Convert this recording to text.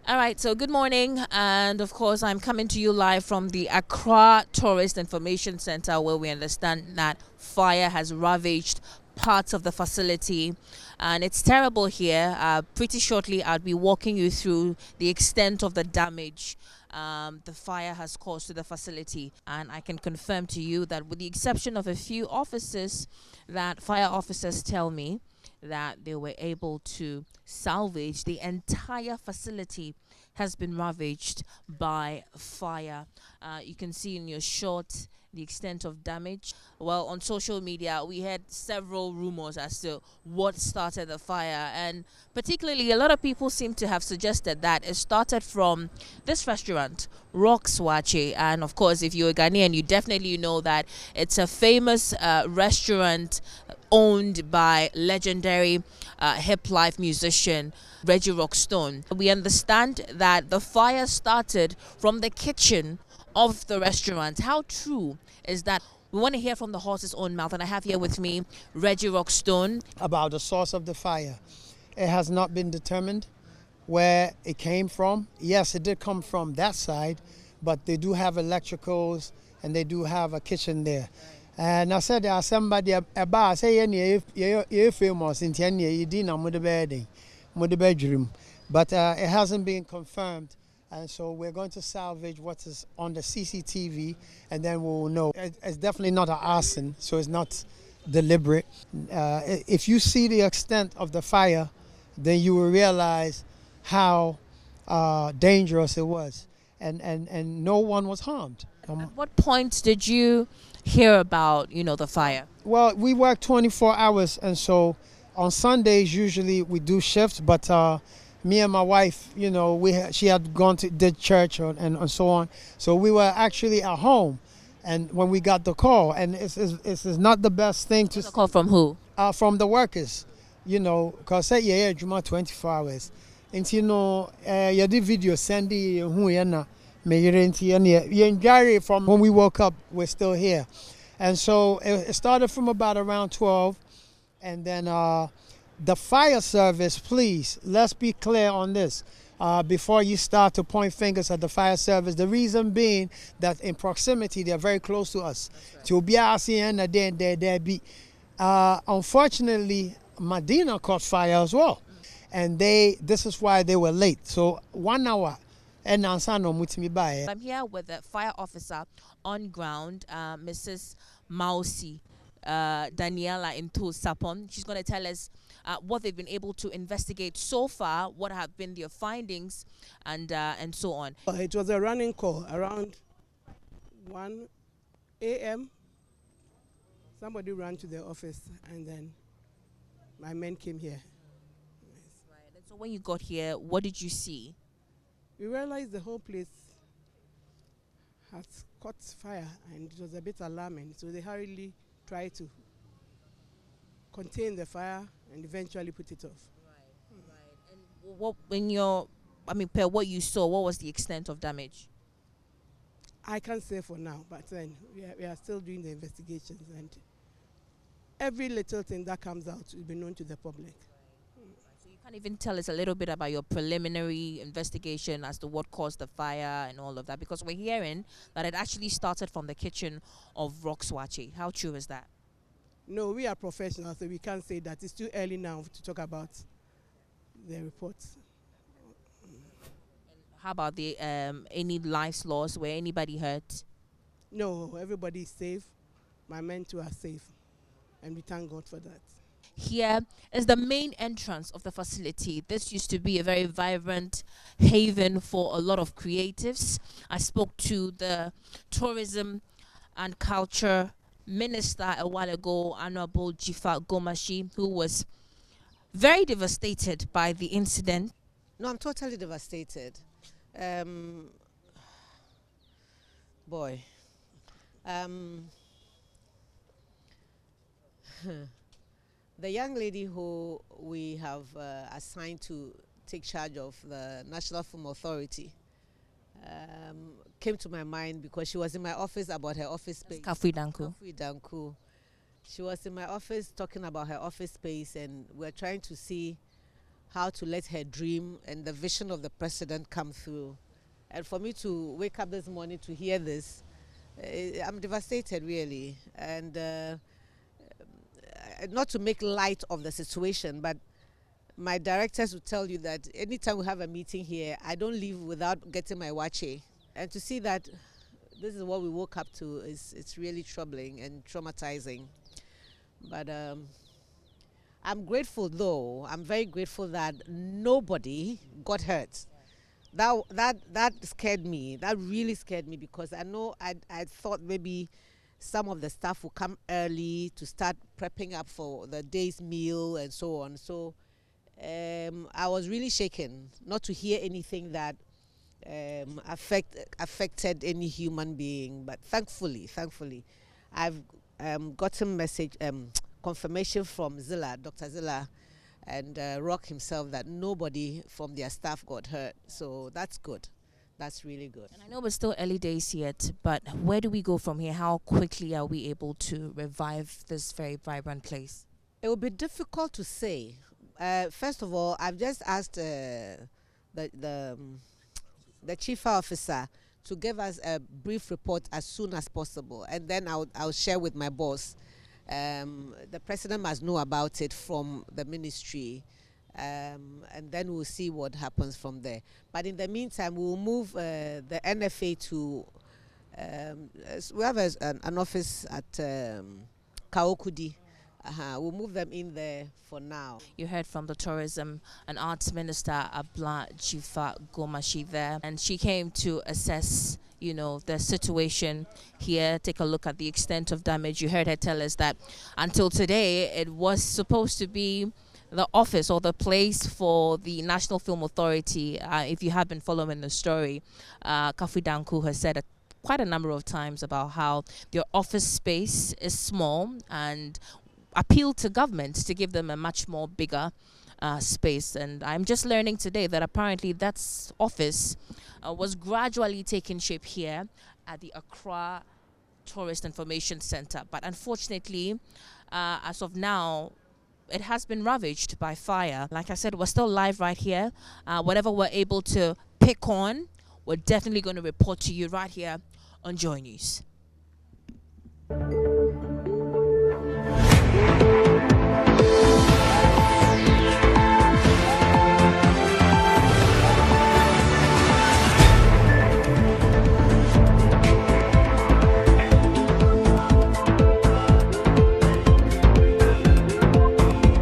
All right, so good morning. And of course, I'm coming to you live from the Accra Tourist Information Center, where we understand that fire has ravaged parts of the facility. And it's terrible here. Pretty shortly, I'll be walking you through the extent of the damage the fire has caused to the facility. And I can confirm to you that, with the exception of a few officers, that fire officers tell me that they were able to salvage the entire facility has been ravaged by fire. You can see in your shot the extent of damage. Well, on social media, we had several rumors as to what started the fire, and particularly a lot of people seem to have suggested that it started from this restaurant, Roxwache. And of course, if you're a Ghanaian, you definitely know that it's a famous restaurant owned by legendary hip life musician Reggie Rockstone. We understand that the fire started from the kitchen of the restaurant. How true is that? We want to hear from the horse's own mouth, and I have here with me Reggie Rockstone. About the source of the fire, it has not been determined where it came from. Yes, it did come from that side, but they do have electricals and they do have a kitchen there. And I said there are somebody about say you famous in Kenya, you didn't know the bedroom, but it hasn't been confirmed. And so we're going to salvage what is on the CCTV, and then we'll know. It's definitely not an arson, so it's not deliberate. If you see the extent of the fire, then you will realize how dangerous it was, and no one was harmed. At what point did you hear about, the fire? Well, we work 24 hours, and so on Sundays usually we do shifts, but me and my wife, she had gone to did church and so on. So we were actually at home, and when we got the call, and it's not the best thing to. The call from who? From the workers, because yeah, 24 hours. And you did video sending from when we woke up, we're still here. And so it started from about around 12, and then the fire service, please, let's be clear on this before you start to point fingers at the fire service. The reason being that in proximity, they're very close to us. Unfortunately, Medina caught fire as well. And this is why they were late. So 1 hour. I'm here with the fire officer on ground, Mrs. Mausi Daniela Into Sapon. She's going to tell us what they've been able to investigate so far, what have been their findings, and so on. It was a running call around 1 a.m. Somebody ran to the office, and then my men came here. Right. And so when you got here, what did you see? We realized the whole place has caught fire, and it was a bit alarming. So they hurriedly tried to contain the fire and eventually put it off. Right. And per what you saw, what was the extent of damage? I can't say for now, but then we are still doing the investigations, and every little thing that comes out will be known to the public. So you can't even tell us a little bit about your preliminary investigation as to what caused the fire and all of that, because we're hearing that it actually started from the kitchen of Roxwache. How true is that? No, we are professionals, so we can't say that. It's too early now to talk about the reports. How about the any lives lost? Were anybody hurt? No, everybody is safe. My men too are safe, and we thank God for that. Here is the main entrance of the facility. This used to be a very vibrant haven for a lot of creatives. I spoke to the tourism and culture minister a while ago, Honorable Jifa Gomashi, who was very devastated by the incident. No, I'm totally devastated. The young lady who we have assigned to take charge of the National Film Authority came to my mind because she was in my office about her office space. Kafui Danku. Kafui Danku. She was in my office talking about her office space, and we're trying to see how to let her dream and the vision of the president come through. And for me to wake up this morning to hear this, I'm devastated, really. And not to make light of the situation, but my directors will tell you that anytime we have a meeting here, I don't leave without getting my wache. And to see that this is what we woke up to, it's really troubling and traumatizing. But I'm grateful, though. I'm very grateful that nobody got hurt. That scared me. That really scared me, because I know I thought maybe some of the staff will come early to start prepping up for the day's meal and so on. So I was really shaken not to hear anything that affected any human being. But thankfully, I've gotten confirmation from Zilla, Dr. Zilla, and Rock himself, that nobody from their staff got hurt. So that's good. That's really good. And I know we're still early days yet, but where do we go from here? How quickly are we able to revive this very vibrant place? It will be difficult to say. First of all, I've just asked the chief officer to give us a brief report as soon as possible, and then I'll share with my boss. The president must know about it from the ministry, and then we'll see what happens from there. But in the meantime, we'll move the NFA to, we have an office at Kaokudi. We'll move them in there for now. You heard from the Tourism and Arts Minister, Abla Jifa Gomashi there, and she came to assess the situation here, take a look at the extent of damage. You heard her tell us that until today, it was supposed to be the office or the place for the National Film Authority. If you have been following the story, Kafi Danku has said quite a number of times about how their office space is small, and appealed to government to give them a much more bigger space. And I'm just learning today that apparently that office was gradually taking shape here at the Accra Tourist Information Center. But unfortunately, as of now, it has been ravaged by fire. Like I said, we're still live right here. Whatever we're able to pick on, we're definitely going to report to you right here on JoyNews.